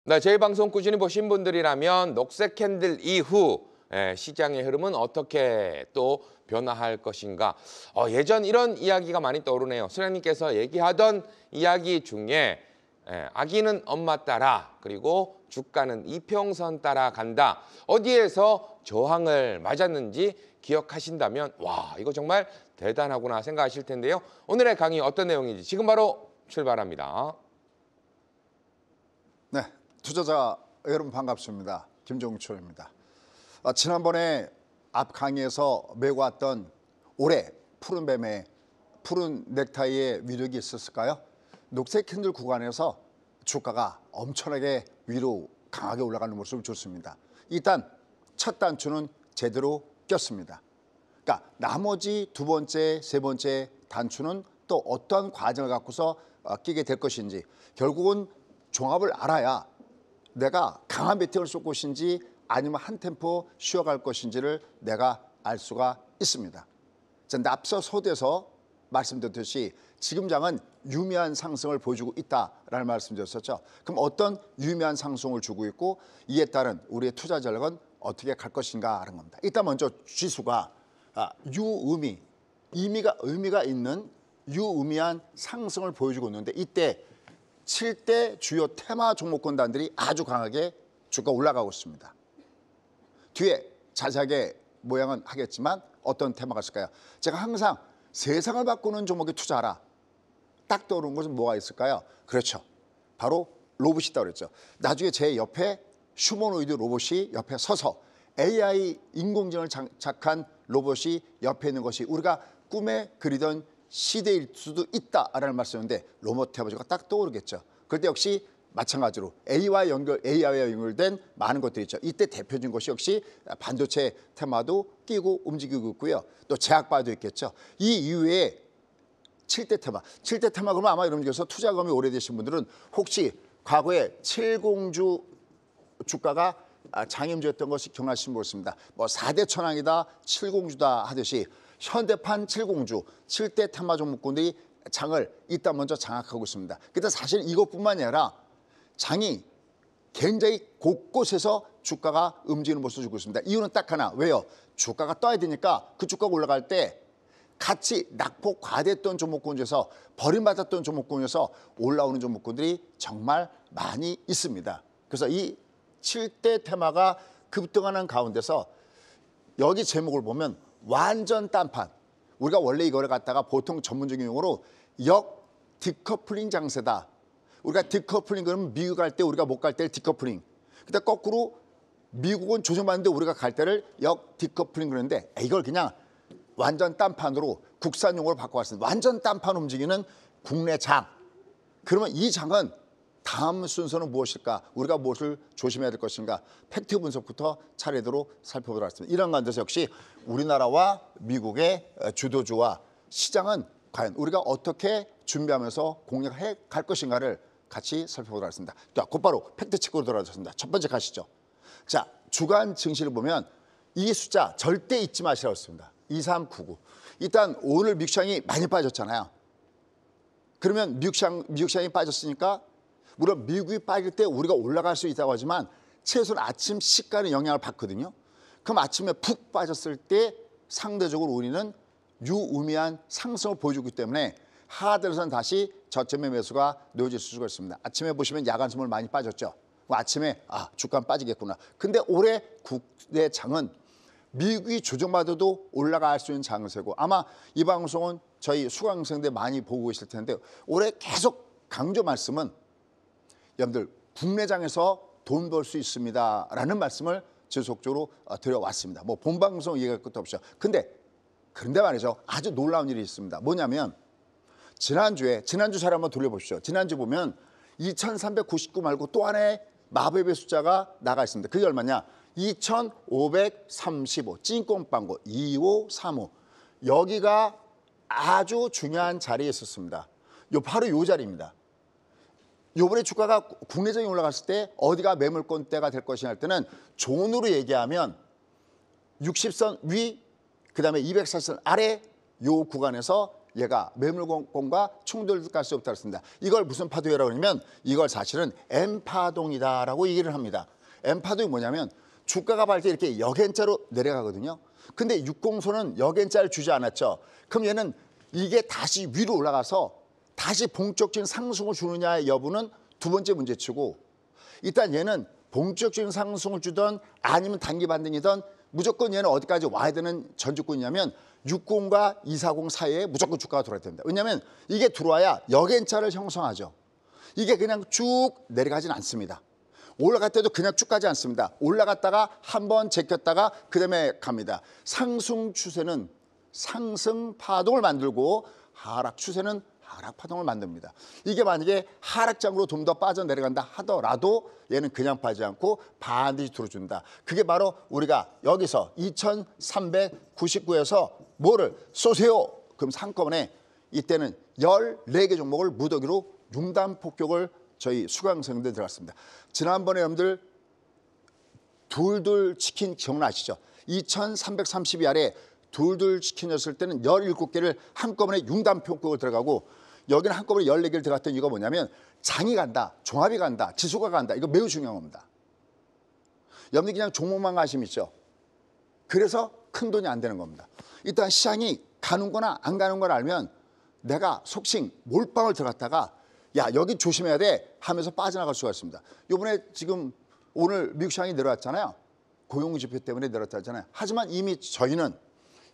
네, 저희 방송 꾸준히 보신 분들이라면 녹색 캔들 이후 시장의 흐름은 어떻게 또 변화할 것인가. 예전 이런 이야기가 많이 떠오르네요. 소장님께서 얘기하던 이야기 중에 아기는 엄마 따라 그리고 주가는 이평선 따라 간다. 어디에서 저항을 맞았는지 기억하신다면 와, 이거 정말 대단하구나 생각하실 텐데요. 오늘의 강의 어떤 내용인지 지금 바로 출발합니다. 네, 투자자 여러분 반갑습니다. 김종철입니다. 지난번에 앞 강의에서 메고 왔던 올해 푸른 뱀의 푸른 넥타이의 위력이 있었을까요? 녹색 캔들 구간에서 주가가 엄청나게 위로 강하게 올라가는 모습을 줬습니다. 일단 첫 단추는 제대로 꼈습니다. 그러니까 나머지 두 번째, 세 번째 단추는 또 어떠한 과정을 갖고서 끼게 될 것인지 결국은 종합을 알아야 내가 강한 베팅을 쏠 것인지 아니면 한 템포 쉬어갈 것인지를 내가 알 수가 있습니다. 앞서 소대에서 말씀드렸듯이 지금 장은 유미한 상승을 보여주고 있다라는 말씀드렸었죠. 그럼 어떤 유미한 상승을 주고 있고 이에 따른 우리의 투자 전략은 어떻게 갈 것인가 하는 겁니다. 일단 먼저 지수가 의미가 있는 유의미한 상승을 보여주고 있는데 이때 7대 주요 테마 종목군단들이 아주 강하게 주가 올라가고 있습니다. 뒤에 자세하게 모양은 하겠지만 어떤 테마가 있을까요? 제가 항상 세상을 바꾸는 종목에 투자하라. 딱 떠오르는 것은 뭐가 있을까요? 그렇죠. 바로 로봇이 떠오르죠. 나중에 제 옆에 휴머노이드 로봇이 옆에 서서 AI 인공지능을 장착한 로봇이 옆에 있는 것이 우리가 꿈에 그리던 시대일 수도 있다라는 말씀인데 로봇 테마주가 딱 떠오르겠죠. 그럴 때 역시 마찬가지로 AI와 연결된 많은 것들이 있죠. 이때 대표적인 것이 역시 반도체 테마도 끼고 움직이고 있고요. 또 제약바도 있겠죠. 이 이후에 7대 테마 그러면 아마 여러분께서 투자금이 오래되신 분들은 혹시 과거에 70주 주가가 장염주였던 것이 기억나시는 것 같습니다. 뭐 4대 천왕이다, 70주다 하듯이 현대판 70주, 7대 테마 종목군들이 장을 일단 먼저 장악하고 있습니다. 근데 사실 이것뿐만이 아니라 장이 굉장히 곳곳에서 주가가 움직이는 모습을 주고 있습니다. 이유는 딱 하나. 왜요? 주가가 떠야 되니까 그 주가가 올라갈 때 같이 낙폭 과대했던 종목군 중에서 버림받았던 종목군 중에서 올라오는 종목군들이 정말 많이 있습니다. 그래서 이 7대 테마가 급등하는 가운데서 여기 제목을 보면 완전 딴판. 우리가 원래 이거를 갖다가 보통 전문적인 용어로 역 디커플링 장세다. 우리가 디커플링 그러면 미국 갈 때 우리가 못 갈 때를 디커플링. 근데 거꾸로 미국은 조정받는데 우리가 갈 때를 역 디커플링 그러는데 이걸 그냥 완전 딴판으로 국산 용어로 바꿔왔습니다. 완전 딴판 움직이는 국내 장. 그러면 이 장은 다음 순서는 무엇일까? 우리가 무엇을 조심해야 될 것인가? 팩트 분석부터 차례대로 살펴보도록 하겠습니다. 이런 가운데서 역시 우리나라와 미국의 주도주와 시장은 과연 우리가 어떻게 준비하면서 공략해 갈 것인가를 같이 살펴보도록 하겠습니다. 자, 곧바로 팩트 체크로 돌아가겠습니다. 첫 번째 가시죠. 자, 주간 증시를 보면 이 숫자 절대 잊지 마시라고 했습니다. 2399. 일단 오늘 미국 시장이 많이 빠졌잖아요. 그러면 미국 시장이 빠졌으니까 물론 미국이 빠질 때 우리가 올라갈 수 있다고 하지만 최소한 아침 시가는 영향을 받거든요. 그럼 아침에 푹 빠졌을 때 상대적으로 우리는 유의미한 상승을 보여주기 때문에 하단에서는 다시 저점의 매수가 놓여질 수가 있습니다. 아침에 보시면 야간 선물 많이 빠졌죠. 아침에 주가는 빠지겠구나. 근데 올해 국내 장은 미국이 조정받아도 올라갈 수 있는 장세고 아마 이 방송은 저희 수강생들 많이 보고 계실 텐데 올해 계속 강조 말씀은 여러분들 국내장에서 돈 벌 수 있습니다라는 말씀을 지속적으로 드려왔습니다. 뭐 본방송 얘기할 것도 없죠. 그런데 말이죠. 아주 놀라운 일이 있습니다. 뭐냐면 지난주 자료 한번 돌려보십시오. 지난주 보면 2399 말고 또 하나의 마법의 숫자가 나가 있습니다. 그게 얼마냐? 2535 찐꽁빵고 2535 여기가 아주 중요한 자리에 있었습니다. 바로 이 자리입니다. 요번에 주가가 국내적인 올라갔을 때 어디가 매물권대가 될 것이냐 할 때는 존으로 얘기하면 60선 위 그다음에 240선 아래 요 구간에서 얘가 매물권과 충돌할 수 없다고 했습니다. 이걸 무슨 파동이라고 하냐면 이걸 사실은 M파동이다라고 얘기를 합니다. M파동이 뭐냐면 주가가 발 때 이렇게 역N자로 내려가거든요. 근데 60선은 역N자를 주지 않았죠. 그럼 얘는 이게 다시 위로 올라가서 다시 본격적인 상승을 주느냐의 여부는 두 번째 문제치고, 일단 얘는 본격적인 상승을 주던 아니면 단기 반등이던 무조건 얘는 어디까지 와야 되는 전조권이냐면 60과 240 사이에 무조건 주가가 들어와야 됩니다. 왜냐하면 이게 들어와야 역N자를 형성하죠. 이게 그냥 쭉 내려가진 않습니다. 올라갈 때도 그냥 쭉 가지 않습니다. 올라갔다가 한번 제꼈다가 그다음에 갑니다. 상승 추세는 상승 파동을 만들고 하락 추세는 하락 파동을 만듭니다. 이게 만약에 하락장으로 좀 더 빠져내려간다 하더라도 얘는 그냥 빠지지 않고 반드시 들어준다. 그게 바로 우리가 여기서 2399에서 뭐를 쏘세요. 그럼 한꺼번에 이때는 14개 종목을 무더기로 융단 폭격을 저희 수강생들 들어갔습니다. 지난번에 여러분들 둘둘 치킨 기억나시죠? 2330이 아래 둘둘 치킨이었을 때는 17개를 한꺼번에 융단 폭격을 들어가고, 여기는 한꺼번에 14개를 들어갔던 이유가 뭐냐면 장이 간다, 종합이 간다, 지수가 간다. 이거 매우 중요한 겁니다. 여러분들 그냥 종목만 관심 있죠. 그래서 큰 돈이 안 되는 겁니다. 일단 시장이 가는 거나 안 가는 걸 알면 내가 속칭 몰빵을 들어갔다가 야 여기 조심해야 돼 하면서 빠져나갈 수가 있습니다. 이번에 지금 오늘 미국 시장이 내려왔잖아요. 고용지표 때문에 내려왔잖아요. 하지만 이미 저희는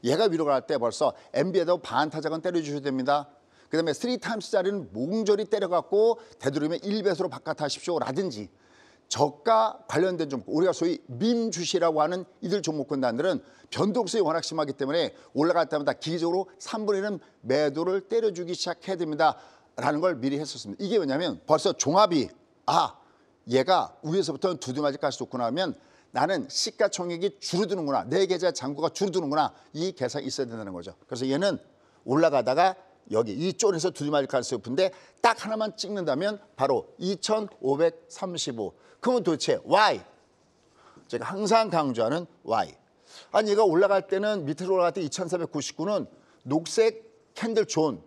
얘가 위로 갈 때 벌써 MB에도 반타작은 때려주셔야 됩니다. 그다음에 3타임스짜리는 몽졸이 때려갖고 되도록이면 1배수로 바깥하십시오라든지, 저가 관련된 종목, 우리가 소위 밈주시라고 하는 이들 종목군단들은 변동성이 워낙 심하기 때문에 올라갈 때마다 기기적으로 3분의 1은 매도를 때려주기 시작해야 됩니다라는 걸 미리 했었습니다. 이게 왜냐하면 벌써 종합이 얘가 위에서부터 두두마지까지 쏟구나 하면 나는 시가총액이 줄어드는구나, 내 계좌 잔고가 줄어드는구나, 이 계산이 있어야 된다는 거죠. 그래서 얘는 올라가다가 여기 이 쪽에서 두두마질 가능성이 높은데 딱 하나만 찍는다면 바로 2535. 그러면 도대체 why? 제가 항상 강조하는 why. 아니 얘가 올라갈 때는 밑으로 올라갈 때 2499는 녹색 캔들 존.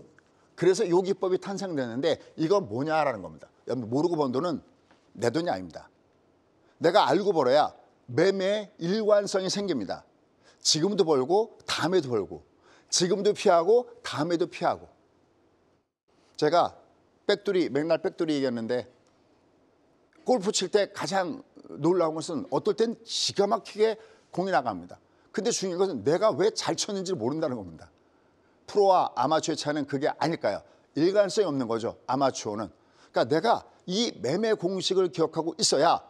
그래서 요 기법이 탄생되는데 이건 뭐냐라는 겁니다. 여러분 모르고 번 돈은 내 돈이 아닙니다. 내가 알고 벌어야 매매의 일관성이 생깁니다. 지금도 벌고 다음에도 벌고, 지금도 피하고 다음에도 피하고. 제가 맥날 백돌이 얘기했는데 골프 칠 때 가장 놀라운 것은 어떨 땐 기가 막히게 공이 나갑니다. 근데 중요한 것은 내가 왜 잘 쳤는지 모른다는 겁니다. 프로와 아마추어의 차이는 그게 아닐까요? 일관성이 없는 거죠, 아마추어는. 그러니까 내가 이 매매 공식을 기억하고 있어야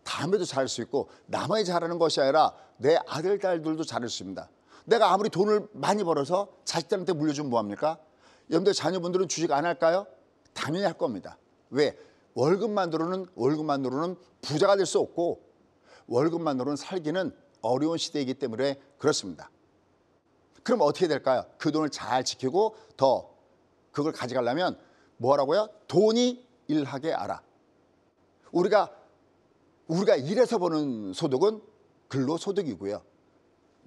다음에도 잘할 수 있고, 나만이 잘하는 것이 아니라 내 아들, 딸들도 잘할 수 있습니다. 내가 아무리 돈을 많이 벌어서 자식들한테 물려주면 뭐합니까? 여러분들 자녀분들은 주식 안 할까요? 당연히 할 겁니다. 왜? 월급만으로는 부자가 될 수 없고, 월급만으로는 살기는 어려운 시대이기 때문에 그렇습니다. 그럼 어떻게 될까요? 그 돈을 잘 지키고 더 그걸 가져가려면 뭐라고요? 돈이 일하게 알아. 우리가 일해서 버는 소득은 근로소득이고요.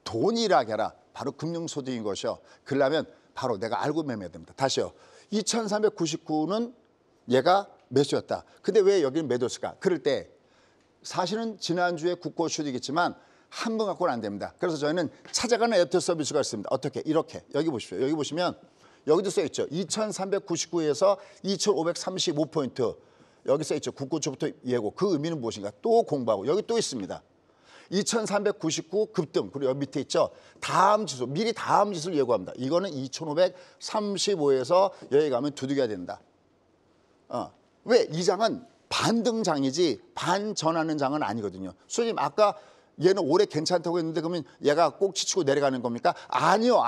돈이 일하게 하라. 바로 금융소득인 것이요. 그러려면 바로 내가 알고 매매해야 됩니다. 다시요. 2399는 얘가 매수였다. 근데 왜 여기는 매도했을까? 그럴 때 사실은 지난주에 국고수익이겠지만 한 번 갖고는 안 됩니다. 그래서 저희는 찾아가는 애프터 서비스가 있습니다. 어떻게? 이렇게. 여기 보십시오. 여기 보시면 여기도 써있죠. 2399에서 2535포인트. 여기 써있죠. 국고초부터 예고. 그 의미는 무엇인가? 또 공부하고. 여기 또 있습니다. 2399 급등. 그리고 여기 밑에 있죠. 다음 지수. 미리 다음 지수를 예고합니다. 이거는 2535에서 여기 가면 두둑해야 된다. 왜? 이 장은 반등장이지 반전하는 장은 아니거든요. 선생님 아까 얘는 올해 괜찮다고 했는데 그러면 얘가 꼭 치치고 내려가는 겁니까? 아니요.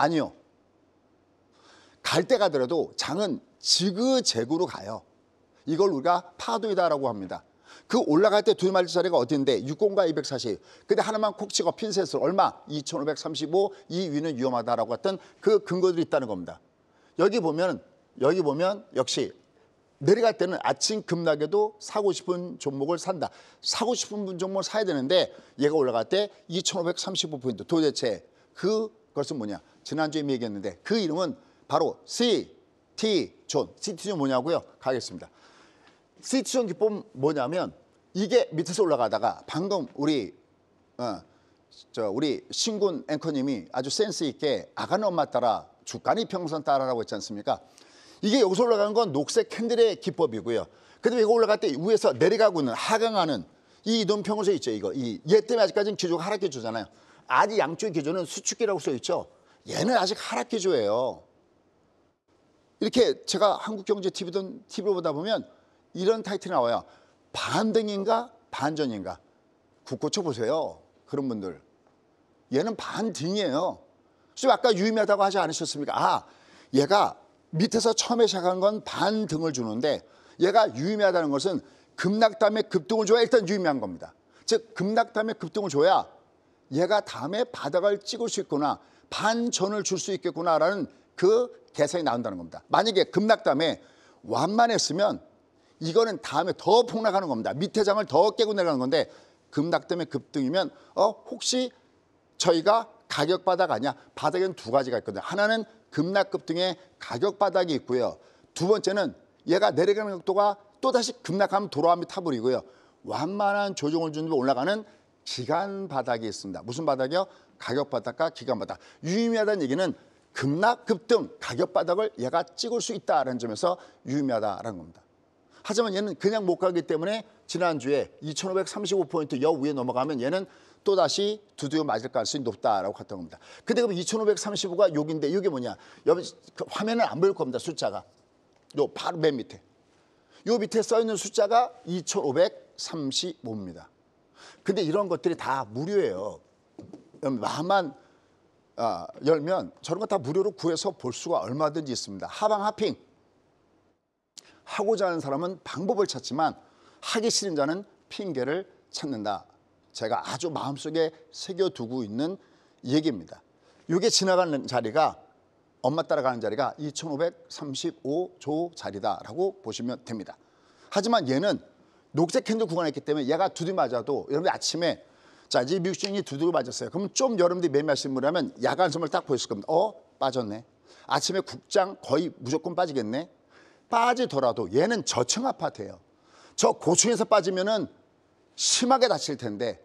갈 때 가더라도 장은 지그재그로 가요. 이걸 우리가 파도이다라고 합니다. 그 올라갈 때 두 마리 자리가 어딘데 60과 240. 근데 하나만 콕 찍어 핀셋을 얼마? 2535. 이 위는 위험하다라고 했던 그 근거들이 있다는 겁니다. 여기 보면 역시 내려갈 때는 아침 급락에도 사고 싶은 종목을 산다. 사고 싶은 종목을 사야 되는데 얘가 올라갈 때 2535포인트. 도대체 그것은 뭐냐? 지난주에 얘기했는데 그 이름은 바로 CT 존 뭐냐고요? 가겠습니다. CT 존 기법 뭐냐면 이게 밑에서 올라가다가 방금 우리 신군 앵커님이 아주 센스 있게 아가는 엄마 따라 주간이 평선 따라라고 했지 않습니까? 이게 여기서 올라가는 건 녹색 캔들의 기법이고요. 그다음에 이거 올라갈 때 위에서 내려가고 있는 하강하는 이 이동평소 있죠. 얘 때문에 아직까지는 기조가 하락 기조잖아요. 아직 양쪽의 기조는 수축기라고 써 있죠. 얘는 아직 하락 기조예요. 이렇게 제가 한국경제TV든 TV를 보다 보면 이런 타이틀이 나와요. 반등인가 반전인가. 굳고 쳐보세요. 그런 분들. 얘는 반등이에요. 그래서 아까 유의미하다고 하지 않으셨습니까? 얘가 밑에서 처음에 시작한 건 반등을 주는데 얘가 유의미하다는 것은 급락 다음에 급등을 줘야 일단 유의미한 겁니다. 즉 급락 다음에 급등을 줘야 얘가 다음에 바닥을 찍을 수 있구나. 반전을 줄 수 있겠구나라는 그 계산이 나온다는 겁니다. 만약에 급락 다음에 완만했으면 이거는 다음에 더 폭락하는 겁니다. 밑에 장을 더 깨고 내려가는 건데 급락 때문에 급등이면 혹시 저희가 가격 바닥 아니야? 바닥에는 두 가지가 있거든요. 하나는 급락 급등의 가격 바닥이 있고요. 두 번째는 얘가 내려가는 각도가 또다시 급락하면 돌아가면 타버리고요. 완만한 조정을 주는데 올라가는 기간 바닥이 있습니다. 무슨 바닥이요? 가격 바닥과 기간 바닥. 유의미하다는 얘기는 급락 급등 가격 바닥을 얘가 찍을 수 있다는 점에서 유의미하다라는 겁니다. 하지만 얘는 그냥 못 가기 때문에 지난주에 2535포인트 여 위에 넘어가면 얘는 또다시 두드려 맞을 가능성이 높다라고 했던 겁니다. 근데 그럼 2535가 여기인데 이게 뭐냐? 여기 화면은 안 보일 겁니다. 숫자가. 요 바로 맨 밑에. 요 밑에 써 있는 숫자가 2535입니다. 근데 이런 것들이 다 무료예요. 마음만 열면 저런 거 다 무료로 구해서 볼 수가 얼마든지 있습니다. 하방 하핑. 하고자 하는 사람은 방법을 찾지만 하기 싫은 자는 핑계를 찾는다. 제가 아주 마음속에 새겨두고 있는 얘기입니다. 이게 지나가는 자리가 엄마 따라가는 자리가 2535조 자리다라고 보시면 됩니다. 하지만 얘는 녹색 캔들 구간에 있기 때문에 얘가 두드려 맞아도 여러분들 아침에 자 이제 미국 주인이 두드려 맞았어요. 그럼 좀 여러분들이 매매하시는 분이라면 야간섬을 딱 보였을 겁니다. 빠졌네. 아침에 국장 거의 무조건 빠지겠네. 빠지더라도 얘는 저층 아파트예요. 저 고층에서 빠지면은 심하게 다칠 텐데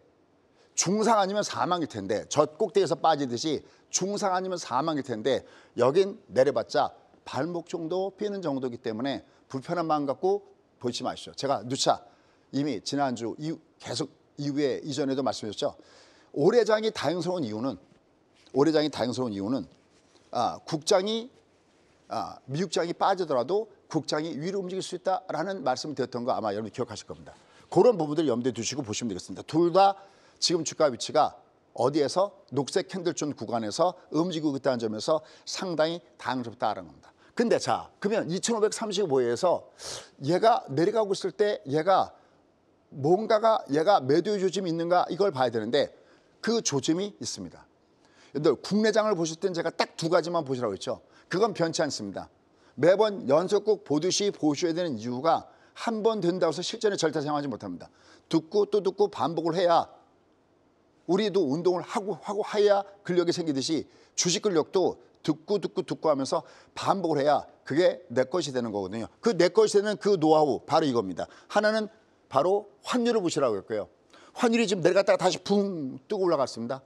중상 아니면 사망일 텐데 저 꼭대기에서 빠지듯이 중상 아니면 사망일 텐데 여긴 내려봤자 발목 정도 피는 정도이기 때문에 불편한 마음 갖고 보지 마시죠. 제가 누차 이미 지난주 계속 이후에 이전에도 말씀드렸죠. 올해장이 다행스러운 이유는 국장이 미국장이 빠지더라도 국장이 위로 움직일 수 있다라는 말씀을 드렸던 거 아마 여러분 기억하실 겁니다. 그런 부분들 염두에 두시고 보시면 되겠습니다. 둘 다 지금 주가 위치가 어디에서 녹색 캔들존 구간에서 움직이고 있다는 점에서 상당히 당황스럽다는 겁니다. 근데 자 그러면 2535에서 얘가 내려가고 있을 때 얘가 매도의 조짐이 있는가 이걸 봐야 되는데 그 조짐이 있습니다. 여러분들 국내장을 보실 때는 제가 딱 두 가지만 보시라고 했죠. 그건 변치 않습니다. 매번 연속국 보듯이 보셔야 되는 이유가 한 번 된다고 해서 실전에 절대 사용하지 못합니다. 듣고 또 듣고 반복을 해야 우리도 운동을 하고 해야 근력이 생기듯이 주식 근력도 듣고 하면서 반복을 해야 그게 내 것이 되는 거거든요. 그 내 것이 되는 그 노하우 바로 이겁니다. 하나는 바로 환율을 보시라고 했고요. 환율이 지금 내려갔다가 다시 붕 뜨고 올라갔습니다.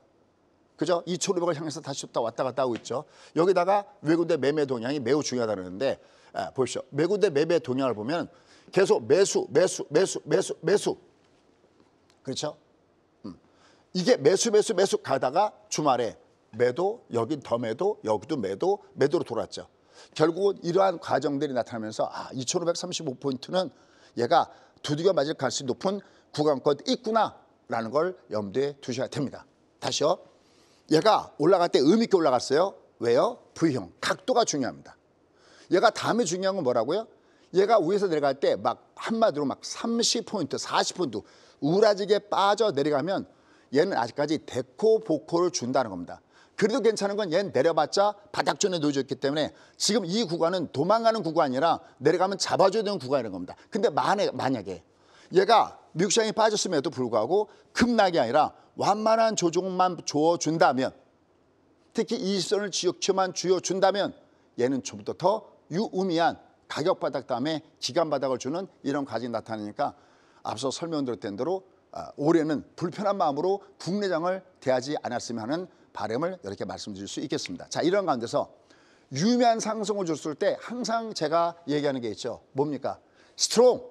그죠? 2,500을 향해서 다시 왔다 갔다 하고 있죠. 여기다가 외국대 매매 동향이 매우 중요하다는데 보십시오. 외국대 매매 동향을 보면 계속 매수. 그렇죠? 이게 매수 가다가 주말에 매도, 여긴 더 매도, 여기도 매도로 돌았죠. 결국은 이러한 과정들이 나타나면서 2535포인트는 얘가 두들겨 맞을 가능성이 높은 구간권 있구나라는 걸 염두에 두셔야 됩니다. 다시요. 얘가 올라갈 때 의미 있게 올라갔어요. 왜요? V형. 각도가 중요합니다. 얘가 다음에 중요한 건 뭐라고요? 얘가 위에서 내려갈 때 막 한마디로 막 30포인트, 40포인트 우라지게 빠져 내려가면 얘는 아직까지 데코보코를 준다는 겁니다. 그래도 괜찮은 건 얘는 내려봤자 바닥존에 놓여져 있기 때문에 지금 이 구간은 도망가는 구간이라 내려가면 잡아줘야 되는 구간이라는 겁니다. 근데 만약에 얘가 미국 시장이 빠졌음에도 불구하고 급락이 아니라 완만한 조정만 줘준다면 특히 20선을 지역초만 쥐어준다면 얘는 좀 더 유의미한 가격 바닥 다음에 기간 바닥을 주는 이런 과정이 나타나니까 앞서 설명드렸던 대로 올해는 불편한 마음으로 국내장을 대하지 않았으면 하는 바람을 이렇게 말씀드릴 수 있겠습니다. 자, 이런 가운데서 유의미한 상승을 줬을 때 항상 제가 얘기하는 게 있죠. 뭡니까? 스트롱,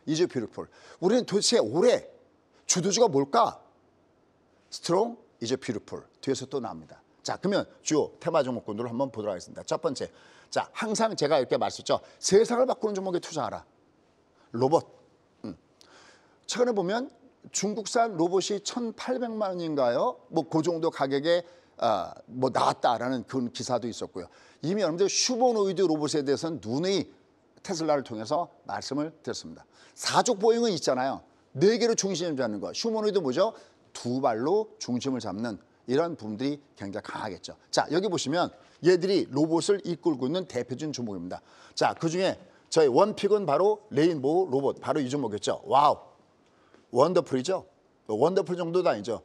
is beautiful. 우리는 도대체 올해 주도주가 뭘까? 스트롱, is beautiful. 뒤에서 또 나옵니다. 자, 그러면 주요 테마 종목군들을 한번 보도록 하겠습니다. 첫 번째, 자, 항상 제가 이렇게 말씀드렸죠. 세상을 바꾸는 종목에 투자하라. 로봇. 최근에 보면 중국산 로봇이 1,800만 원인가요? 뭐 그 정도 가격에 뭐 나왔다라는 그런 기사도 있었고요. 이미 여러분들 휴머노이드 로봇에 대해서는 누누이 테슬라를 통해서 말씀을 드렸습니다. 사족 보행은 있잖아요. 4개로 중심을 잡는 거. 휴머노이드 뭐죠? 2발로 중심을 잡는 이런 부분들이 굉장히 강하겠죠. 자, 여기 보시면 얘들이 로봇을 이끌고 있는 대표적인 종목입니다. 자, 그중에 저희 원픽은 바로 레인보우 로봇, 바로 이 종목이었죠. 와우, 원더풀이죠. 원더풀 정도도 아니죠.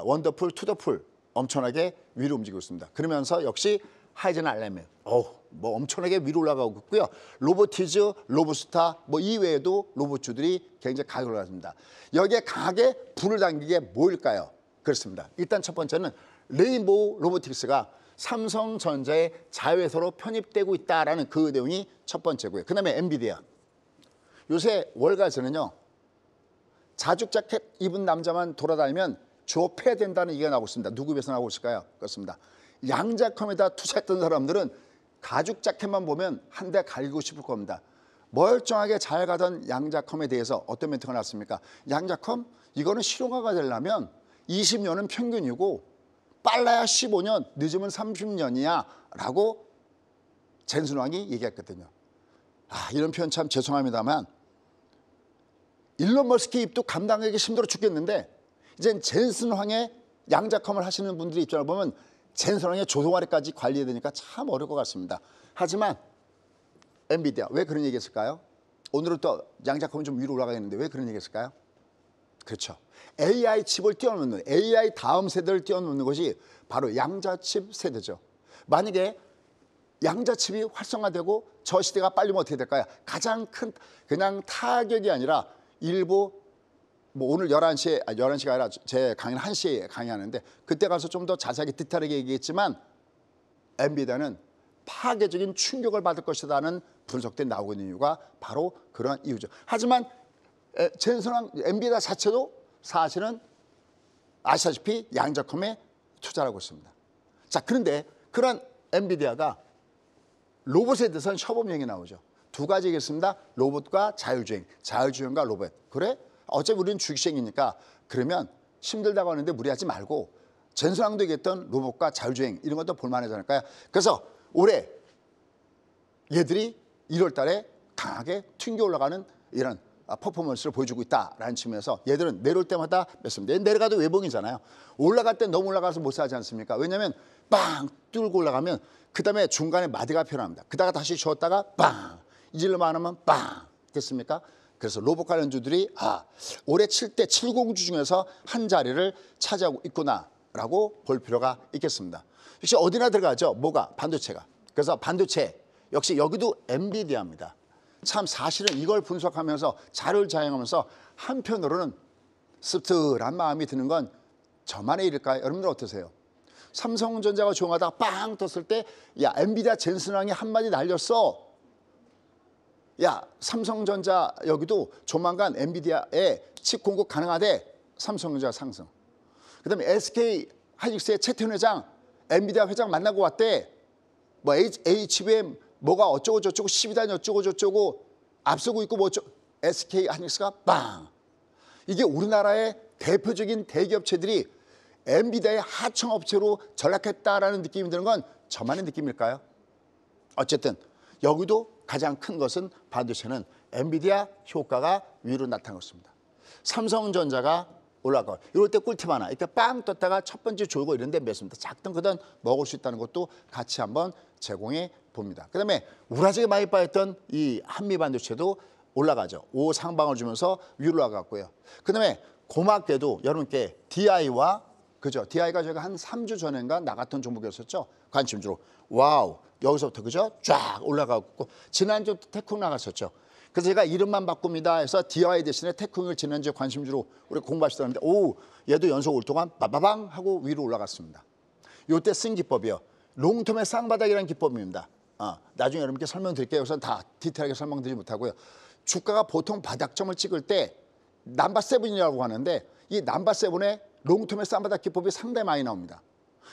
원더풀 투더풀 엄청나게 위로 움직이고 있습니다. 그러면서 역시 하이젠 알레멘, 뭐 엄청나게 위로 올라가고 있고요. 로보티즈, 로보스타 뭐 이외에도 로봇주들이 굉장히 가격을 올라갑니다. 여기에 강하게 불을 당기게 뭘까요? 그렇습니다. 일단 첫 번째는 레인보우 로보틱스가 삼성전자의 자회사로 편입되고 있다라는 그 내용이 첫 번째고요. 그다음에 엔비디아. 요새 월가에서는요, 자죽 자켓 입은 남자만 돌아다니면 조폐된다는 얘기가 나오고 있습니다. 누구 위해서 나오고 있을까요? 그렇습니다. 양자컴에다 투자했던 사람들은 가죽 자켓만 보면 한 대 갈기고 싶을 겁니다. 멀쩡하게 잘 가던 양자컴에 대해서 어떤 멘트가 나왔습니까? 양자컴 이거는 실용화가 되려면 20년은 평균이고 빨라야 15년, 늦으면 30년이야 라고 젠슨왕이 얘기했거든요. 이런 표현 참 죄송합니다만 일론 머스크 입도 감당하기 힘들어 죽겠는데 이젠 젠슨왕의 양자컴을 하시는 분들의 입장을 보면 젠슨왕의 조종아래까지 관리해야 되니까 참 어려울 것 같습니다. 하지만 엔비디아 왜 그런 얘기 했을까요? 오늘은 또 양자컴이 좀 위로 올라가겠는데 왜 그런 얘기 했을까요? 그렇죠. AI 칩을 뛰어넘는, AI 다음 세대를 뛰어넘는 것이 바로 양자칩 세대죠. 만약에 양자칩이 활성화되고 저 시대가 빨리면 어떻게 될까요? 가장 큰 그냥 타격이 아니라 일부 뭐 오늘 11시에, 11시가 아니라 제 강의는 1시에 강의하는데 그때 가서 좀 더 자세하게 디테일하게 얘기했지만 엔비디아는 파괴적인 충격을 받을 것이라는 분석들이 나오고 있는 이유가 바로 그런 이유죠. 하지만 젠슨왕 엔비디아 자체도 사실은 아시다시피 양자컴에 투자를 하고 있습니다. 자, 그런데 그런 엔비디아가 로봇에 대해서는 협업령이 나오죠. 두 가지겠습니다. 로봇과 자율주행, 자율주행과 로봇. 그래? 어차피 우리는 주식시장이니까 그러면 힘들다고 하는데 무리하지 말고 젠슨왕도 얘기했던 로봇과 자율주행 이런 것도 볼만하지 않을까요? 그래서 올해 얘들이 1월 달에 강하게 튕겨 올라가는 이런 퍼포먼스를 보여주고 있다라는 측면에서 얘들은 내려올 때마다 맺습니다. 내려가도 외봉이잖아요. 올라갈 때 너무 올라가서 못 사지 않습니까? 왜냐하면 빵 뚫고 올라가면 그 다음에 중간에 마디가 필요합니다. 그다가 다시 쉬었다가 빵 잊을만 하면 빵 됐습니까? 그래서 로봇 관련주들이 올해 7대 7공주 중에서 한 자리를 차지하고 있구나라고 볼 필요가 있겠습니다. 역시 어디나 들어가죠. 뭐가? 반도체가. 그래서 반도체 역시 여기도 엔비디아입니다. 참 사실은 이걸 분석하면서 자료를 자행하면서 한편으로는 씁쓸한 마음이 드는 건 저만의 일일까요? 여러분들 어떠세요? 삼성전자가 조용하다가 빵 떴을 때 야 엔비디아 젠슨왕이 한마디 날렸어. 야 삼성전자 여기도 조만간 엔비디아에 칩 공급 가능하대. 삼성전자 상승. 그다음에 SK 하이닉스의 최태훈 회장 엔비디아 회장 만나고 왔대. 뭐 HBM 뭐가 어쩌고 저쩌고 12단위 어쩌고 저쩌고 앞서고 있고 뭐 SK 하이닉스가 빵. 이게 우리나라의 대표적인 대기업체들이 엔비디아의 하청업체로 전락했다라는 느낌이 드는 건 저만의 느낌일까요? 어쨌든 여기도 가장 큰 것은 반도체는 엔비디아 효과가 위로 나타나고 있습니다. 삼성전자가 올라가고 이럴 때 꿀팁 하나. 이렇게 빵 떴다가 첫 번째 졸고 이런 데 맺습니다. 작든 크든 먹을 수 있다는 것도 같이 한번 제공해 봅니다. 그다음에 우라지게 많이 빠졌던 이 한미 반도체도 올라가죠. 5 상방을 주면서 위로 올라갔고요. 그다음에 고맙게도 여러분께 DI와 그죠? DI가 저희가 한 3주 전인가 나갔던 종목이었었죠. 관심주로. 와우. 여기서부터 그죠? 쫙 올라가고 지난주 테쿵 나갔었죠. 그래서 제가 이름만 바꿉니다 해서 DI 대신에 테쿵을 지난주에 관심주로 우리 공부하시더라는데 오 얘도 연속 올 동안 빠바방 하고 위로 올라갔습니다. 요때 쓴 기법이요. 롱텀의 쌍바닥이라는 기법입니다. 나중에 여러분께 설명드릴게요. 우선 다 디테일하게 설명드리지 못하고요. 주가가 보통 바닥점을 찍을 때 넘버 7이라고 하는데 이 넘버 7의 롱텀의 쌍바닥 기법이 상당히 많이 나옵니다.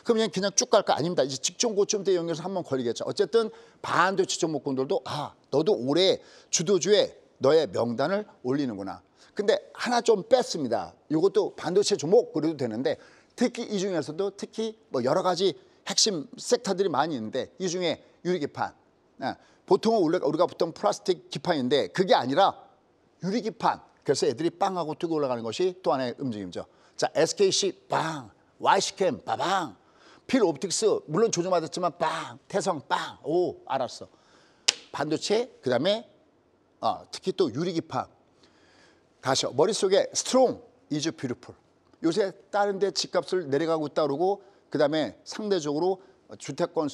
그럼 그냥 쭉 갈까? 아닙니다. 이제 직전 고점대 연결해서 한번 걸리겠죠. 어쨌든 반도체 종목군들도 너도 올해 주도주에 너의 명단을 올리는구나. 근데 하나 좀 뺐습니다. 이것도 반도체 종목 그래도 되는데 특히 이 중에서도 특히 뭐 여러 가지 핵심 섹터들이 많이 있는데 이 중에 유리기판. 보통은 우리가 보통 플라스틱 기판인데 그게 아니라 유리기판. 그래서 애들이 빵하고 뜨고 올라가는 것이 또 하나의 움직임이죠. 자, SKC 빵, YC캠 빠방, 필옵틱스 물론 조정받았지만 빵, 태성 빵. 오, 알았어. 반도체 그다음에 특히 또 유리기판. 가셔. 머릿속에 스트롱 이즈 뷰티풀. 요새 다른 데 집값을 내려가고 있다 그러고 그다음에 상대적으로 주택건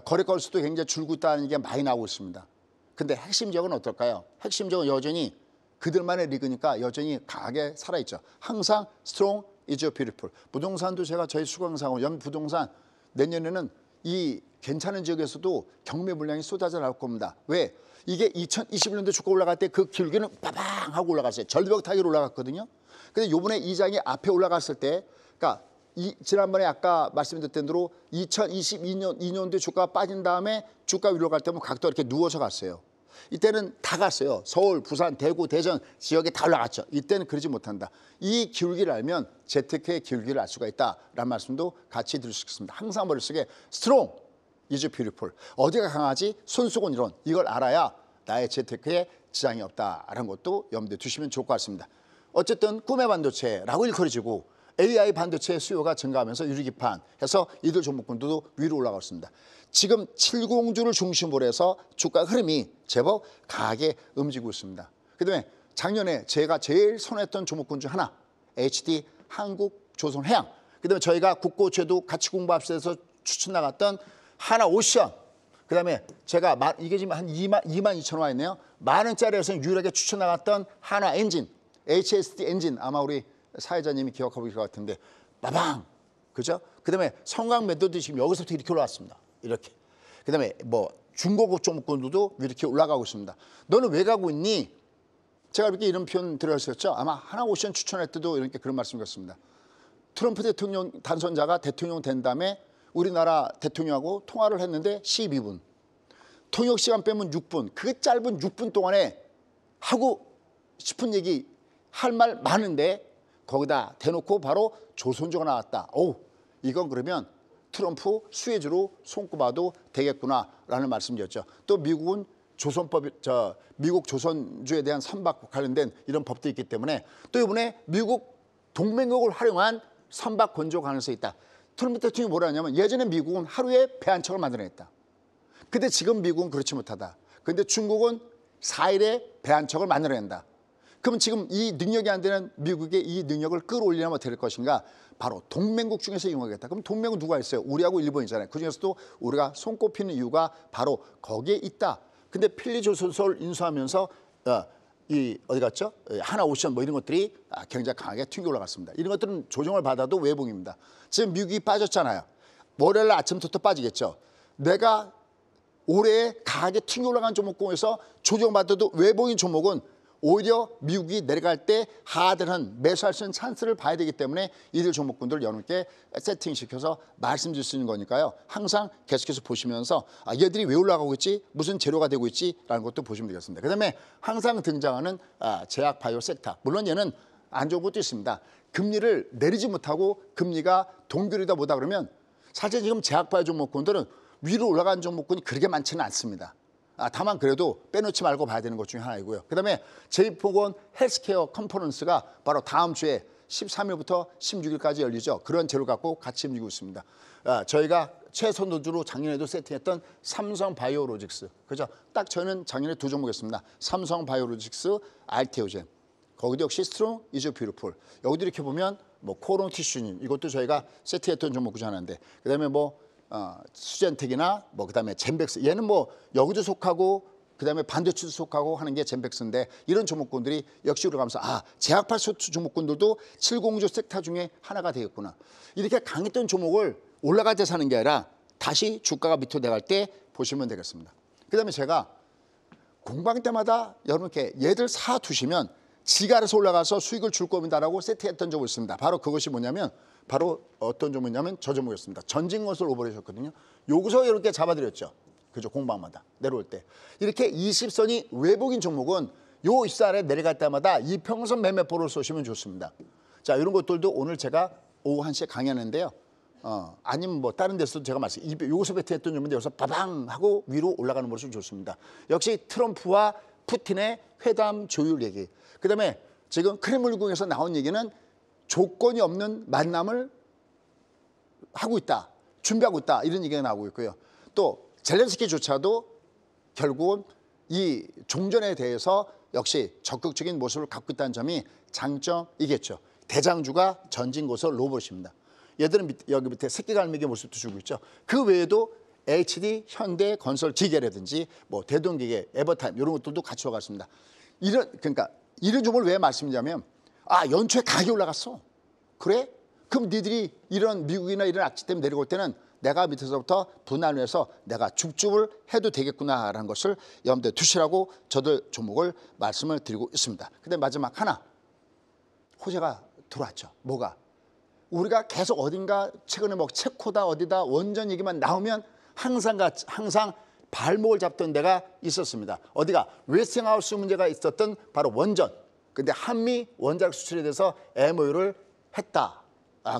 거래건 수도 굉장히 줄고 있다는 게 많이 나오고 있습니다. 근데 핵심 지역은 어떨까요? 핵심 지역은 여전히 그들만의 리그니까 여전히 강하게 살아있죠. 항상 스트롱 이즈 뷰티풀. 부동산도 제가 저희 수강상으로 연부동산 내년에는 이 괜찮은 지역에서도 경매 물량이 쏟아져 나올 겁니다. 왜? 이게 2021년도 주가 올라갈 때 그 기울기는 빠방 하고 올라갔어요. 절벽 타기로 올라갔거든요. 근데 요번에 이장이 앞에 올라갔을 때 그러니까 지난번에 아까 말씀드렸던 대로 2022년도에 주가가 빠진 다음에 주가 위로 갈 때면 각도가 이렇게 누워서 갔어요. 이때는 다 갔어요. 서울, 부산, 대구, 대전 지역에 다 올라갔죠. 이때는 그러지 못한다. 이 기울기를 알면 재테크의 기울기를 알 수가 있다라는 말씀도 같이 드릴 수 있습니다. 항상 머릿속에 스트롱 이즈 뷰티풀. 어디가 강하지? 손수건 이론. 이걸 알아야 나의 재테크에 지장이 없다라는 것도 염두에 두시면 좋을 것 같습니다. 어쨌든 꿈의 반도체라고 일컬어지고 AI 반도체 수요가 증가하면서 유리기판 해서 이들 종목군들도 위로 올라가고 있습니다. 지금 70주를 중심으로 해서 주가 흐름이 제법 강하게 움직이고 있습니다. 그다음에 작년에 제가 제일 선호했던 종목군 중 하나 HD 한국조선해양. 그다음에 저희가 국고채도 같이 공부합시다 해서 추천 나갔던 하나오션. 그다음에 제가 이게 지금 한 22,000원 와 있네요. 10,000원짜리에서 유일하게 추천 나갔던 하나엔진 HSD 엔진 아마 우리 사회자님이 기억하고 계실 것 같은데 빠방 그죠? 그다음에 성강 매도도 지금 여기서부터 이렇게 올라왔습니다. 이렇게. 그다음에 뭐 중고급 종목군들도 이렇게 올라가고 있습니다. 너는 왜 가고 있니? 제가 이렇게 이런 표현 드렸었죠. 아마 하나오션 추천할 때도 이렇게 그런 말씀드렸습니다. 트럼프 대통령 당선자가 대통령 된 다음에 우리나라 대통령하고 통화를 했는데 12분. 통역 시간 빼면 6분. 그 짧은 6분 동안에 하고 싶은 얘기 할 말 많은데 거기다 대놓고 바로 조선주가 나왔다. 오, 이건 그러면 트럼프 수혜주로 손꼽아도 되겠구나라는 말씀이었죠. 또 미국은 미국 조선주에 대한 선박 관련된 이런 법도 있기 때문에 또 이번에 미국 동맹국을 활용한 선박 건조 가능성이 있다. 트럼프 대통령이 뭐라 하냐면 예전에 미국은 하루에 배 한 척을 만들어냈다. 근데 지금 미국은 그렇지 못하다. 근데 중국은 4일에 배 한 척을 만들어낸다. 그럼 지금 이 능력이 안 되는 미국의 이 능력을 끌어올리려면 어떻게 될 것인가? 바로 동맹국 중에서 이용하겠다. 그럼 동맹은 누가 있어요? 우리하고 일본이잖아요. 그중에서도 우리가 손꼽히는 이유가 바로 거기에 있다. 근데 필리조선소를 인수하면서 어디 갔죠? 하나오션 뭐 이런 것들이 굉장히 강하게 튕겨 올라갔습니다. 이런 것들은 조정을 받아도 외봉입니다. 지금 미국이 빠졌잖아요. 월요일 아침부터 빠지겠죠. 내가 올해 강하게 튕겨 올라간 종목군에서 조정받아도 외봉인 종목은 오히려 미국이 내려갈 때 하드한 매수할 수 있는 찬스를 봐야 되기 때문에 이들 종목군들을 여러분께 세팅시켜서 말씀드릴 수 있는 거니까요. 항상 계속해서 보시면서 얘들이 왜 올라가고 있지? 무슨 재료가 되고 있지라는 것도 보시면 되겠습니다. 그다음에 항상 등장하는 제약 바이오 섹터. 물론 얘는 안 좋은 것도 있습니다. 금리를 내리지 못하고 금리가 동결이다 보다 그러면 사실 지금 제약 바이오 종목군들은 위로 올라간 종목군이 그렇게 많지는 않습니다. 다만 그래도 빼놓지 말고 봐야 되는 것 중에 하나이고요. 그다음에 제이포건 헬스케어 컨퍼런스가 바로 다음 주에 13일부터 16일까지 열리죠. 그런 재료를 갖고 같이 움직이고 있습니다. 저희가 최선도주로 작년에도 세팅했던 삼성바이오로직스. 그죠? 딱 저는 작년에 두 종목이었습니다. 삼성바이오로직스, 알테오젠. 거기도 역시 스트롱 이즈 뷰티풀. 여기도 이렇게 보면 뭐 코론 티슈님 이것도 저희가 세트했던 종목 중 하나인데 그다음에 뭐 수젠텍이나 뭐 그다음에 젠백스 얘는 뭐 여기도 속하고 그다음에 반도체도 속하고 하는 게 젠백스인데 이런 종목군들이 역시 우리가 가면서 제약팔 소트 종목군들도 7공조 섹터 중에 하나가 되겠구나. 이렇게 강했던 종목을 올라갈 때 사는 게 아니라 다시 주가가 밑으로 내려갈 때 보시면 되겠습니다. 그다음에 제가 공방 때마다 여러분께 얘들 사 두시면 지가 알아서 올라가서 수익을 줄 겁니다라고 세트했던 적이 있습니다. 바로 그것이 뭐냐면 바로 어떤 종목이냐면 저 종목이었습니다. 전진건설 오버레이셨거든요. 여기서 이렇게 잡아드렸죠. 그죠? 공방마다 내려올 때. 이렇게 20선이 외복인 종목은 요 입사에 내려갈 때마다 이평선 매매포를 쏘시면 좋습니다. 자, 이런 것들도 오늘 제가 오후 1시에 강의하는데요. 아니면 뭐 다른 데서도 제가 여기서 배트했던 종목인데 여기서 빠방 하고 위로 올라가는 모습이 좋습니다. 역시 트럼프와 푸틴의 회담 조율 얘기. 그다음에 지금 크렘물궁에서 나온 얘기는 조건이 없는 만남을 하고 있다. 준비하고 있다. 이런 얘기가 나오고 있고요. 또 젤렌스키조차도 결국은 이 종전에 대해서 역시 적극적인 모습을 갖고 있다는 점이 장점이겠죠. 대장주가 전진고서 로봇입니다. 얘들은 여기 밑에 새끼갈매기 모습도 주고 있죠. 그 외에도 HD, 현대, 건설, 기계라든지 뭐 대동기계, 에버타임 이런 것들도 같이 와갔습니다. 그러니까 이런 종목을 왜 말씀드리냐면 연초에 가격이 올라갔어. 그래? 그럼 니들이 이런 미국이나 이런 악재 때문에 내려올 때는 내가 밑에서부터 분할을 해서 내가 줍줍을 해도 되겠구나라는 것을 염두에 두시라고 저들 종목을 말씀을 드리고 있습니다. 근데 마지막 하나 호재가 들어왔죠. 뭐가? 우리가 계속 어딘가 최근에 뭐 체코다 어디다 원전 얘기만 나오면 항상 발목을 잡던 데가 있었습니다. 어디가? 웨스팅하우스 문제가 있었던 바로 원전. 근데 한미 원자력 수출에 대해서 MOU를 했다.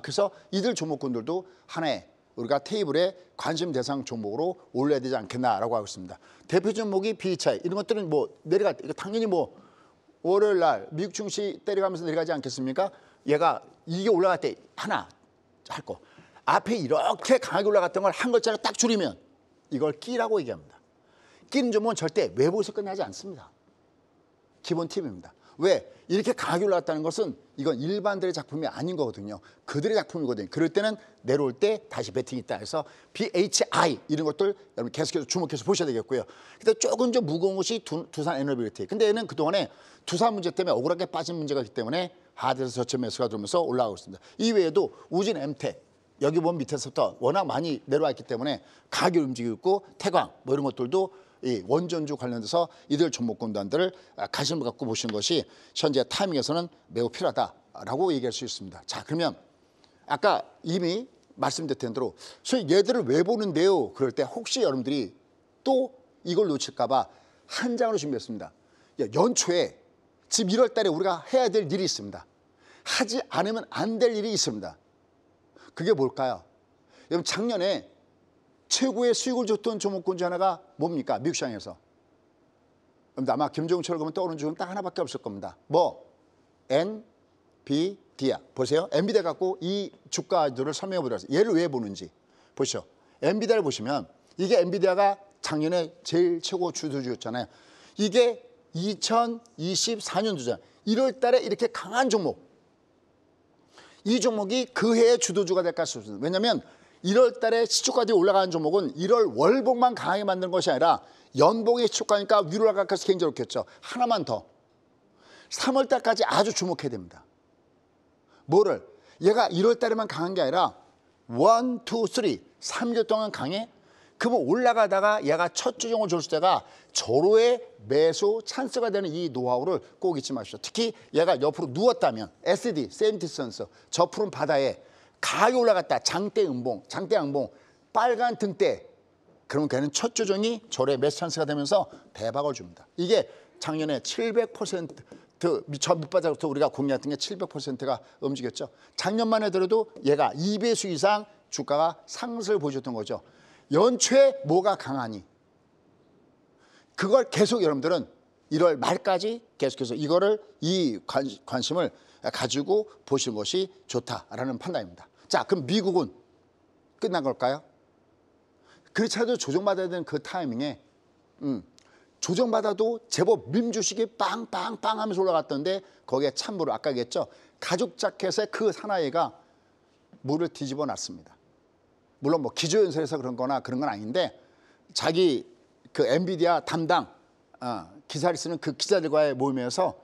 그래서 이들 종목군들도 하나의 우리가 테이블에 관심 대상 종목으로 올려야 되지 않겠나라고 하고 있습니다. 대표 종목이 BHI 이런 것들은 뭐 내려갈 때 당연히 뭐 월요일 날 미국 증시 때려가면서 내려가지 않겠습니까? 얘가 이게 올라갈 때 하나 할 거. 앞에 이렇게 강하게 올라갔던 걸 한 글자로 딱 줄이면 이걸 끼라고 얘기합니다. 끼는 종목은 절대 외부에서 끝나지 않습니다. 기본 팁입니다. 왜? 이렇게 강하게 올라갔다는 것은 이건 일반들의 작품이 아닌 거거든요. 그들의 작품이거든요. 그럴 때는 내려올 때 다시 배팅이 있다 해서 BHI 이런 것들 여러분 계속해서 주목해서 보셔야 되겠고요. 근데 조금 좀 무거운 것이 두산 에너비리티. 근데 얘는 그동안에 두산 문제 때문에 억울하게 빠진 문제가 있기 때문에 하드에서 저점 매수가 들어오면서 올라가고 있습니다. 이 외에도 우진 엠텍 여기 보면 밑에서부터 워낙 많이 내려왔기 때문에 가격이 움직이고 있고 태광 뭐 이런 것들도 이 원전주 관련돼서 이들 종목군단들을 관심을 갖고 보시는 것이 현재 타이밍에서는 매우 필요하다라고 얘기할 수 있습니다. 자, 그러면 아까 이미 말씀드린 대로 소위 얘들을 왜 보는데요? 그럴 때 혹시 여러분들이 또 이걸 놓칠까 봐 한 장으로 준비했습니다. 연초에 지금 1월 달에 우리가 해야 될 일이 있습니다. 하지 않으면 안 될 일이 있습니다. 그게 뭘까요? 여러분 작년에 최고의 수익을 줬던 종목군 중 하나가 뭡니까? 미국 시장에서. 아마 김종철 그러면 떠오르는 종목은 딱 하나밖에 없을 겁니다. 뭐? 엔비디아. 보세요. 엔비디아 갖고 이 주가들을 설명해 보도록 하겠습니다. 얘를 왜 보는지. 보시죠. 엔비디아를 보시면 이게 엔비디아가 작년에 제일 최고 주도주였잖아요. 이게 2024년도잖아요. 1월 달에 이렇게 강한 종목. 이 종목이 그 해의 주도주가 될까 싶습니다. 왜냐하면 1월 달에 시초가들이 올라가는 종목은 1월 월봉만 강하게 만드는 것이 아니라 연봉의 시초가니까 위로 올라가서 굉장히 좋겠죠. 하나만 더. 3월 달까지 아주 주목해야 됩니다. 뭐를? 얘가 1월 달에만 강한 게 아니라 1, 2, 3, 3개월 동안 강해? 그러면 올라가다가 얘가 첫 주종을 줬을 때가 절호의 매수 찬스가 되는 이 노하우를 꼭 잊지 마십시오. 특히 얘가 옆으로 누웠다면 SD, 세임티선스, 저 푸른 바다에 가격이 올라갔다. 장대 음봉, 장대 양봉, 빨간 등대. 그러면 걔는 첫 조정이 절의 매수 찬스가 되면서 대박을 줍니다. 이게 작년에 700% 저 밑바닥부터 우리가 공략했던 게 700%가 움직였죠. 작년만 해더라도 얘가 2배수 이상 주가가 상승을 보여줬던 거죠. 연초에 뭐가 강하니? 그걸 계속 여러분들은 1월 말까지 계속해서 이 관심을 가지고 보시는 것이 좋다라는 판단입니다. 자, 그럼 미국은 끝난 걸까요? 그렇지 않아도 조정받아야 되는 그 타이밍에 조정받아도 제법 민주식이 빵빵빵 하면서 올라갔던데 거기에 찬물을 아까 얘기했죠. 가죽 자켓의 그 사나이가 물을 뒤집어 놨습니다. 물론 뭐 기조연설에서 그런 거나 그런 건 아닌데 자기 그 엔비디아 담당 기사를 쓰는 그 기자들과의 모임에서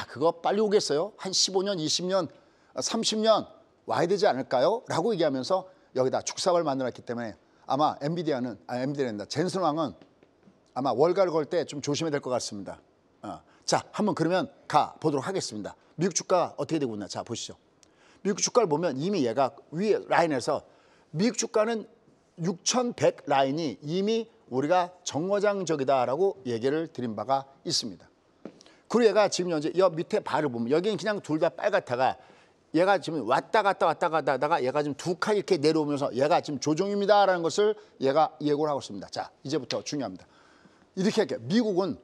그거 빨리 오겠어요? 한 15년, 20년, 30년 와야 되지 않을까요? 라고 얘기하면서 여기다 축사를 만들었기 때문에 아마 엔비디아는 젠슨 왕은 아마 월가를 걸 때 좀 조심해야 될 것 같습니다. 자, 한번 그러면 가 보도록 하겠습니다. 미국 주가 어떻게 되고 있나? 자, 보시죠. 미국 주가를 보면 이미 얘가 위에 라인에서 미국 주가는 6100 라인이 이미 우리가 정거장적이다라고 얘기를 드린 바가 있습니다. 그리고 얘가 지금 현재 여 밑에 발을 보면 여기는 그냥 둘 다 빨갛다가 얘가 지금 왔다 갔다 하다가 얘가 지금 두 칸 이렇게 내려오면서 얘가 지금 조정입니다라는 것을 얘가 예고를 하고 있습니다. 자, 이제부터 중요합니다. 이렇게 할게요. 미국은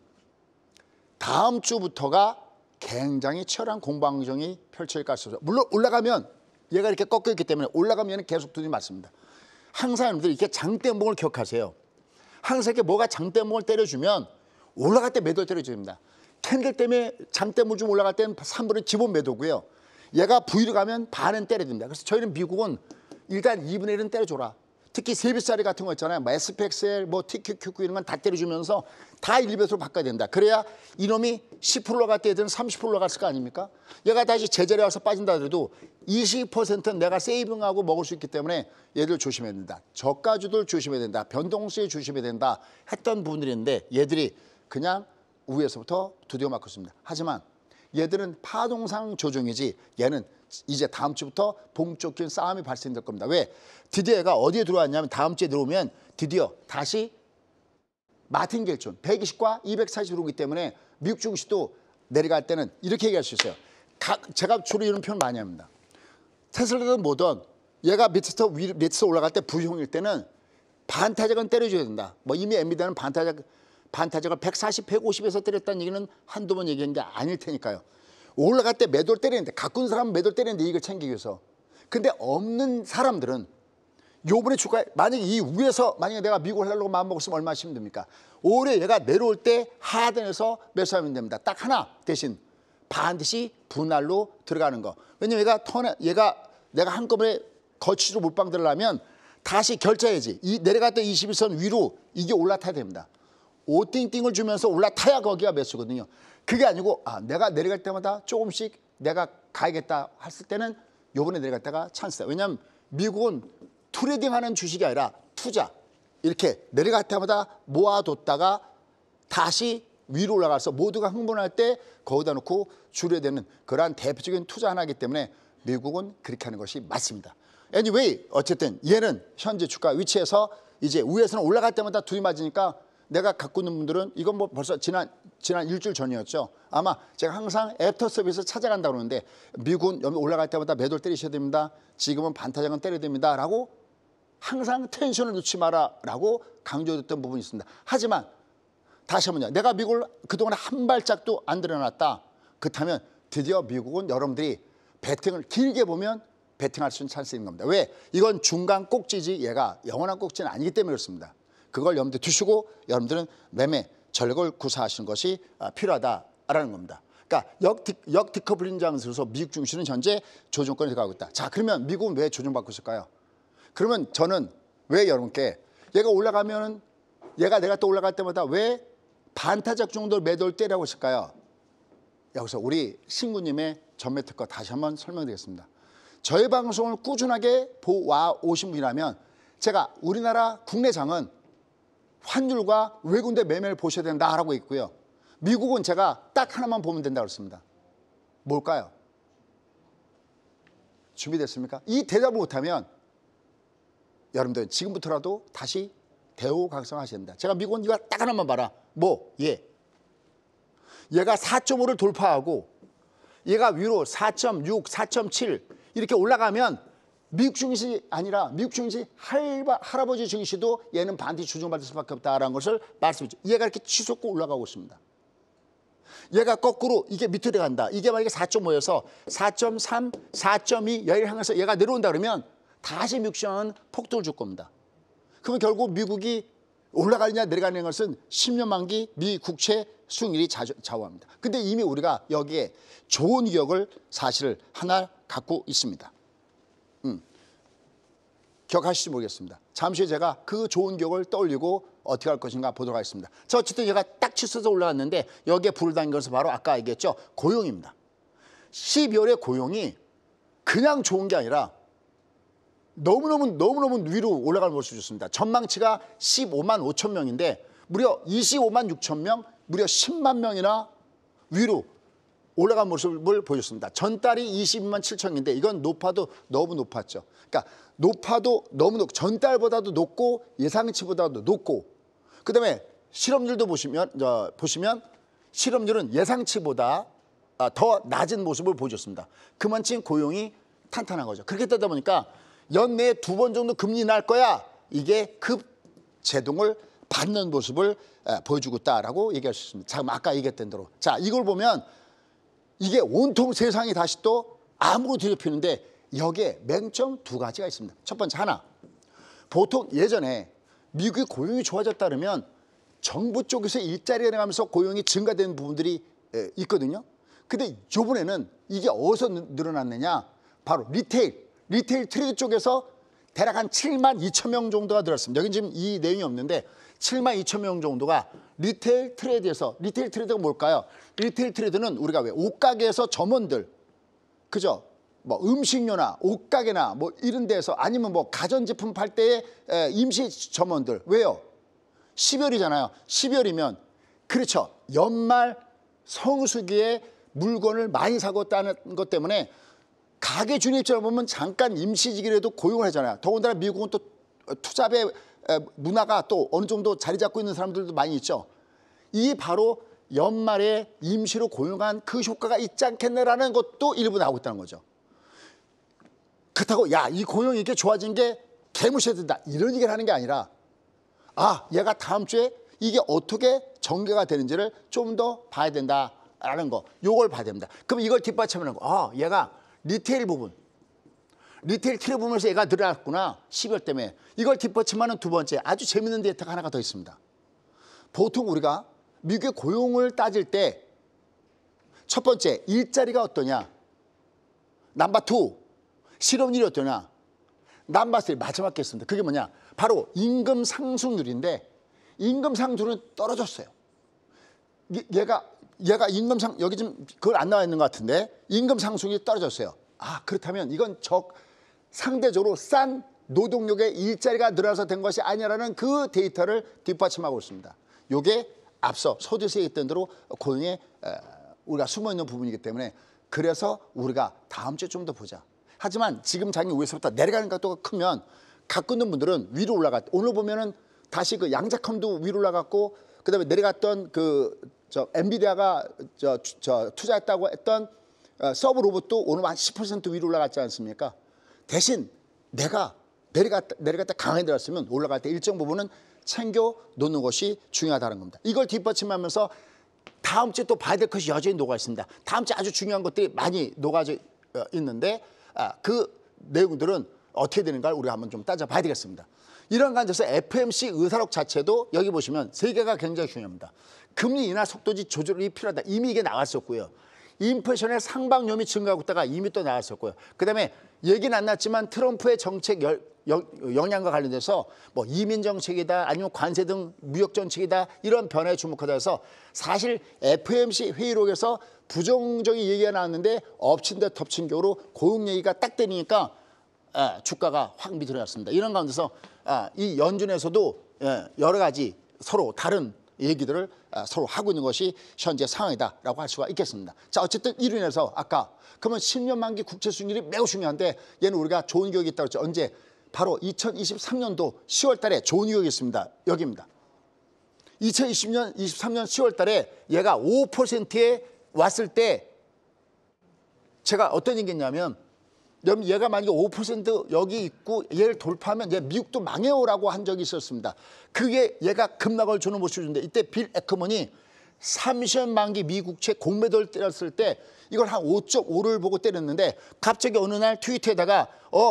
다음 주부터가 굉장히 치열한 공방정이 펼쳐질 가능성이 물론 올라가면 얘가 이렇게 꺾여 있기 때문에 올라가면 계속 두드리 맞습니다. 항상 여러분들 이렇게 장대목을 기억하세요. 항상 이렇게 뭐가 장대목을 때려주면 올라갈 때 매도를 때려줍니다. 캔들 때문에 장대목 좀 올라갈 때는 3분의 기본 매도고요. 얘가 V로 가면 반은 때려야 됩니다. 그래서 저희는 미국은 일단 2분의 1은 때려줘라. 특히 세비짜리 같은 거 있잖아요. 뭐 SPXL, 뭐 TQQQ 이런 건 다 때려주면서 다 1배수로 바꿔야 된다. 그래야 이놈이 10% 올라갈 때 얘들은 30% 올라갔을 거 아닙니까? 얘가 다시 제자리에 와서 빠진다 하더라도 20%는 내가 세이빙하고 먹을 수 있기 때문에 얘들 조심해야 된다. 저가주들 조심해야 된다. 변동수에 조심해야 된다. 했던 부분들이 있는데 얘들이 그냥 위에서부터 두드려 맞고 있습니다. 하지만 얘들은 파동상 조정이지 얘는 이제 다음 주부터 본격적인 싸움이 발생될 겁니다. 왜? 드디어 얘가 어디에 들어왔냐면 다음 주에 들어오면 드디어 다시 마틴겔존 120과 240 오기 때문에 미국 증시도 내려갈 때는 이렇게 얘기할 수 있어요. 제가 주로 이런 표현 많이 합니다. 테슬라든 뭐든 얘가 밑에서 올라갈 때 V형일 때는 반타작은 때려줘야 된다. 뭐 이미 엔비디아는 반타작을 140, 150에서 때렸다는 얘기는 한두 번 얘기한 게 아닐 테니까요. 올라갈 때 매도를 때리는데 갖고 있는 사람은 매도를 때리는데 이익을 챙기기 위해서. 근데 없는 사람들은 요번에 주가에 만약에 이 위에서 만약에 내가 미국을 하려고 마음먹었으면 얼마나 힘듭니까? 올해 얘가 내려올 때 하단에서 매수하면 됩니다. 딱 하나 대신 반드시 분할로 들어가는 거. 왜냐면 얘가 내가 한꺼번에 거치로 몰빵 들으려면 다시 결제해야지. 이 내려갈 때 21선 위로 이게 올라타야 됩니다. 오띵띵을 주면서 올라타야 거기가 매수거든요. 그게 아니고 내가 내려갈 때마다 조금씩 내가 가야겠다 했을 때는 요번에 내려갈 때가 찬스다. 왜냐하면 미국은 트레이딩하는 주식이 아니라 투자. 이렇게 내려갈 때마다 모아뒀다가 다시 위로 올라가서 모두가 흥분할 때 거기다 놓고 줄여야 되는 그러한 대표적인 투자 하나이기 때문에 미국은 그렇게 하는 것이 맞습니다. anyway 어쨌든 얘는 현재 주가 위치에서 이제 위에서는 올라갈 때마다 두이 맞으니까 내가 갖고 있는 분들은 이건 뭐 벌써 지난 일주일 전이었죠. 아마 제가 항상 애프터 서비스 찾아간다고 그러는데 미국은 올라갈 때마다 매도를 때리셔야 됩니다. 지금은 반타작은 때려야 됩니다. 라고 항상 텐션을 놓지 마라 라고 강조했던 부분이 있습니다. 하지만 다시 한번요. 내가 미국을 그동안 한 발짝도 안 들여놨다. 그렇다면 드디어 미국은 여러분들이 베팅을 길게 보면 베팅할 수 있는 찬스가 있는 겁니다. 왜? 이건 중간 꼭지지 얘가 영원한 꼭지는 아니기 때문에 그렇습니다. 그걸 염두에 두시고 여러분들은 매매 전략을 구사하시는 것이 필요하다라는 겁니다. 그러니까 역디커플링 장세로서 미국 증시는 현재 조정권에 들어가고 있다. 자, 그러면 미국은 왜 조정받고 있을까요? 그러면 저는 왜 여러분께 얘가 올라가면은 내가 또 올라갈 때마다 왜 반타작 정도 매도를 때리라고 있을까요? 여기서 우리 신구님의 전매 특허 다시 한번 설명드리겠습니다. 저희 방송을 꾸준하게 보와 오신 분이라면 제가 우리나라 국내장은 환율과 외국인대 매매를 보셔야 된다라고 있고요. 미국은 제가 딱 하나만 보면 된다고 했습니다. 뭘까요? 준비됐습니까? 이 대답을 못하면 여러분들 지금부터라도 다시 대우 각성하셔야 됩니다. 제가 미국은 이거 딱 하나만 봐라. 얘가 4.5를 돌파하고 얘가 위로 4.6, 4.7 이렇게 올라가면 미국 증시 아니라 미국 증시 할아버지 증시도 얘는 반드시 조정받을 수밖에 없다라는 것을 말씀드리죠. 얘가 이렇게 치솟고 올라가고 있습니다. 얘가 거꾸로 이게 밑으로 간다. 이게 만약에 4.5에서 4.3, 4.2 여기를 향해서 얘가 내려온다 그러면 다시 미국 시장은 폭등을 줄 겁니다. 그러면 결국 미국이 올라가느냐 내려가는 것은 10년 만기 미 국채 수익률이 좌우합니다. 근데 이미 우리가 여기에 좋은 기억을 사실 하나 갖고 있습니다. 기억하실지 모르겠습니다. 잠시 후에 제가 그 좋은 기억을 떠올리고 어떻게 할 것인가 보도록 하겠습니다. 자, 어쨌든 얘가 딱 치솟아 올라갔는데 여기에 불을 당긴 것은 바로 아까 얘기했죠. 고용입니다. 12월에 고용이 그냥 좋은 게 아니라 너무너무 위로 올라가는 모습을 줬습니다. 전망치가 15만 5천 명인데 무려 25만 6천 명, 무려 10만 명이나 위로 올라간 모습을 보여줬습니다. 전달이 22만 7천인데 이건 높아도 너무 높았죠. 그러니까 높아도 너무 높고 전달보다도 높고 예상치보다도 높고 그다음에 실업률도 보시면 실업률은 예상치보다 더 낮은 모습을 보여줬습니다. 그만큼 고용이 탄탄한 거죠. 그렇게 되다 보니까 연내에 2번 정도 금리 날 거야. 이게 급 제동을 받는 모습을 보여주고 있다라고 얘기할 수 있습니다. 자, 아까 얘기했던 대로. 자, 이걸 보면 이게 온통 세상이 다시 또 암으로 뒤집히는데 여기에 맹점 2가지가 있습니다. 첫 번째 하나. 보통 예전에 미국의 고용이 좋아졌다 그러면 정부 쪽에서 일자리가 나가면서 고용이 증가되는 부분들이 있거든요. 근데 이번에는 이게 어디서 늘어났느냐. 바로 리테일 트레이드 쪽에서 대략 한 7만 2천 명 정도가 늘었습니다. 여기 지금 이 내용이 없는데 7만 2천 명 정도가 리테일 트레이드에서 리테일 트레이드가 뭘까요? 리테일 트레이드는 우리가 왜 옷가게에서 점원들 그죠? 뭐 음식료나 옷가게나 뭐 이런 데서 아니면 뭐 가전제품 팔 때의 임시 점원들 왜요? 12월이잖아요. 12월이면 그렇죠. 연말 성수기에 물건을 많이 사고 있다는 것 때문에 가게 주인 입장을 보면 잠깐 임시직이라도 고용을 하잖아요. 더군다나 미국은 또 투잡의 문화가 또 어느 정도 자리 잡고 있는 사람들도 많이 있죠. 이 바로 연말에 임시로 고용한 그 효과가 있지 않겠네라는 것도 일부 나오고 있다는 거죠. 그렇다고 야, 이 고용이 이렇게 좋아진 게 개무시해야 된다 이런 얘기를 하는 게 아니라 얘가 다음 주에 이게 어떻게 전개가 되는지를 좀 더 봐야 된다라는 거. 요걸 봐야 됩니다. 그럼 이걸 뒷받침하는 거. 얘가 리테일 부분. 리테일 트레이드 부분에서 얘가 늘어났구나. 12월 때문에. 이걸 뒷받침하는 두 번째 아주 재밌는 데이터가 하나가 더 있습니다. 보통 우리가 미국의 고용을 따질 때 첫 번째 일자리가 어떠냐. 넘버 2 실업률이 어떠냐. 넘버 3 마지막 게 있습니다. 그게 뭐냐. 바로 임금 상승률인데 임금 상승률은 떨어졌어요. 얘가 여기 지금 그걸 안 나와 있는 것 같은데 임금 상승률이 떨어졌어요. 그렇다면 이건 상대적으로 싼 노동력의 일자리가 늘어나서 된 것이 아니라는 그 데이터를 뒷받침하고 있습니다. 이게 앞서 서두에서 얘기했던 대로 고용에 우리가 숨어있는 부분이기 때문에 그래서 우리가 다음 주에 좀 더 보자. 하지만 지금 장이 위에서부터 내려가는 각도가 크면 갖고 있는 분들은 위로 올라갔다. 오늘 보면은 다시 그 양자컴도 위로 올라갔고 그다음에 내려갔던 엔비디아가 투자했다고 했던 서브 로봇도 오늘 한 10% 위로 올라갔지 않습니까? 대신 내가 내려갔다 강하게 들었으면 올라갈 때 일정 부분은 챙겨 놓는 것이 중요하다는 겁니다. 이걸 뒷받침하면서 다음 주에 또 봐야 될 것이 여전히 녹아 있습니다. 다음 주에 아주 중요한 것들이 많이 녹아져 있는데 그 내용들은 어떻게 되는가를 우리가 한번 좀 따져봐야 되겠습니다. 이런 관점에서 FOMC 의사록 자체도 여기 보시면 세 개가 굉장히 중요합니다. 금리 인하 속도지 조절이 필요하다. 이미 이게 나왔었고요. 인플레이션의 상방염이 증가하고 있다가 이미 또 나왔었고요. 그다음에 얘기는 안 났지만 트럼프의 정책 영향과 관련돼서 뭐 이민 정책이다 아니면 관세 등 무역 정책이다 이런 변화에 주목하다 해서 사실 FOMC 회의록에서 부정적인 얘기가 나왔는데 엎친 데 덮친 격으로 고용 얘기가 딱 되니까 주가가 확 밑으로났습니다. 이런 가운데서 이 연준에서도 여러 가지 서로 다른 얘기들을 서로 하고 있는 것이 현재 상황이다라고 할 수가 있겠습니다. 자, 어쨌든 이로 인해서 아까 그러면 10년 만기 국채 수익률이 매우 중요한데 얘는 우리가 좋은 기억이 있다고 했죠. 언제? 바로 2023년도 10월 달에 좋은 기억이 있습니다. 여기입니다. 2023년 10월 달에 얘가 5%에 왔을 때 제가 어떤 얘기했냐면 얘가 만약에 5% 여기 있고 얘를 돌파하면 얘 미국도 망해요라고 한 적이 있었습니다. 그게 얘가 급락을 주는 모습인데 이때 빌 에커먼이 30년 만기 미국채 공매도를 때렸을 때 이걸 한 5.5를 보고 때렸는데 갑자기 어느 날 트위터에다가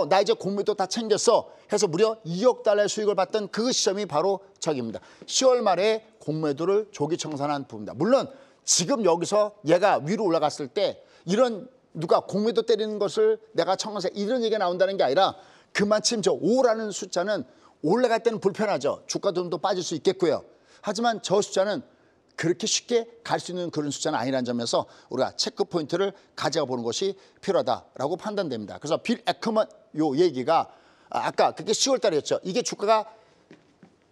나 이제 공매도 다 챙겼어 해서 무려 2억 달러의 수익을 받던 그 시점이 바로 저기입니다. 10월 말에 공매도를 조기 청산한 부분입니다. 물론 지금 여기서 얘가 위로 올라갔을 때 이런 누가 공매도 때리는 것을 내가 청산해 이런 얘기가 나온다는 게 아니라 그만큼 저 5라는 숫자는 올라갈 때는 불편하죠. 주가도 좀 빠질 수 있겠고요. 하지만 저 숫자는 그렇게 쉽게 갈 수 있는 그런 숫자는 아니라는 점에서 우리가 체크 포인트를 가져가 보는 것이 필요하다라고 판단됩니다. 그래서 빌 에커먼 요 얘기가 아까 그게 10월 달이었죠. 이게 주가가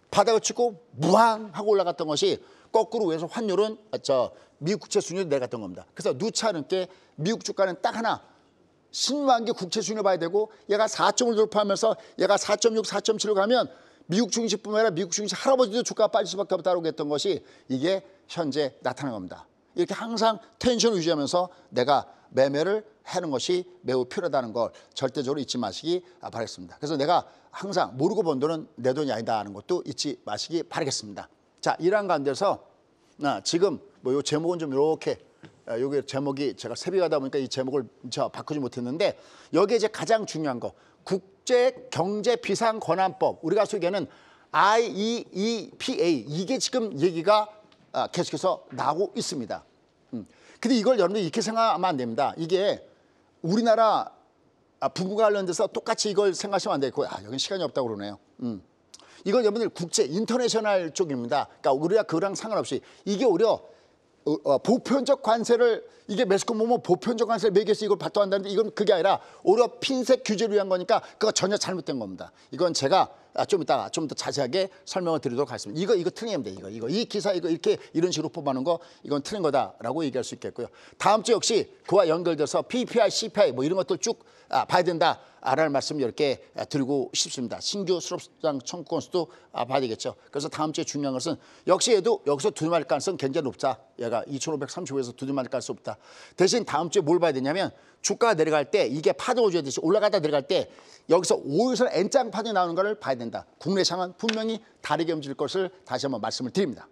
바닥을 치고 무항하고 올라갔던 것이 거꾸로 위에서 환율은 미국 국채 수익률이 내려갔던 겁니다. 그래서 누차는 미국 주가는 딱 하나 신만기 국채 수익률을 봐야 되고 얘가 4.5를 돌파하면서 얘가 4.6, 4.7로 가면 미국 증시뿐만 아니라 미국 증시 할아버지도 주가가 빠질 수밖에 없다고 했던 것이 이게 현재 나타난 겁니다. 이렇게 항상 텐션을 유지하면서 내가 매매를 하는 것이 매우 필요하다는 걸 절대적으로 잊지 마시기 바라겠습니다. 그래서 내가 항상 모르고 번 돈은 내 돈이 아니다 하는 것도 잊지 마시기 바라겠습니다. 자, 이러한 가운데서 지금 뭐 요 제목은 좀 이렇게 요게 제목이 제가 새벽하다 보니까 이 제목을 바꾸지 못했는데 여기에 이제 가장 중요한 거 국제경제비상권한법 우리가 소개하는 IEEPA 이게 지금 얘기가 계속해서 나오고 있습니다. 근데 이걸 여러분들 이렇게 생각하면 안 됩니다. 이게 우리나라 부부가 관련돼서 똑같이 이걸 생각하시면 안 되고 여긴 시간이 없다고 그러네요. 이건 여러분들 국제 인터내셔널 쪽입니다. 그러니까 우리가 그거랑 상관없이 이게 오히려 보편적 관세를 이게 매스컴 보면 보편적 관세를 매겨서 이걸 받도 한다는데 이건 그게 아니라 오히려 핀셋 규제를 위한 거니까 그거 전혀 잘못된 겁니다. 이건 제가 좀 이따가 좀 더 자세하게 설명을 드리도록 하겠습니다. 이거 틀린 겁니다. 이 기사 이렇게 이런 식으로 뽑아놓은 거 이건 틀린 거다라고 얘기할 수 있겠고요. 다음 주 역시 그와 연결돼서 PPI, CPI 뭐 이런 것들 쭉 봐야 된다라는 말씀 이렇게 드리고 싶습니다. 신규 수급시장 청구 건수도 봐야 되겠죠. 그래서 다음 주에 중요한 것은 역시 얘도 여기서 두드릴 가능성 굉장히 높다. 얘가 2,535에서 두드릴 가능성 없다. 대신 다음 주에 뭘 봐야 되냐면 주가가 내려갈 때 이게 파동을 줘야 되듯이 올라가다 내려갈 때 여기서 5일선 N장 파동이 나오는 것을 봐야 된다. 국내 상황은 분명히 다르게 움직일 것을 다시 한번 말씀을 드립니다.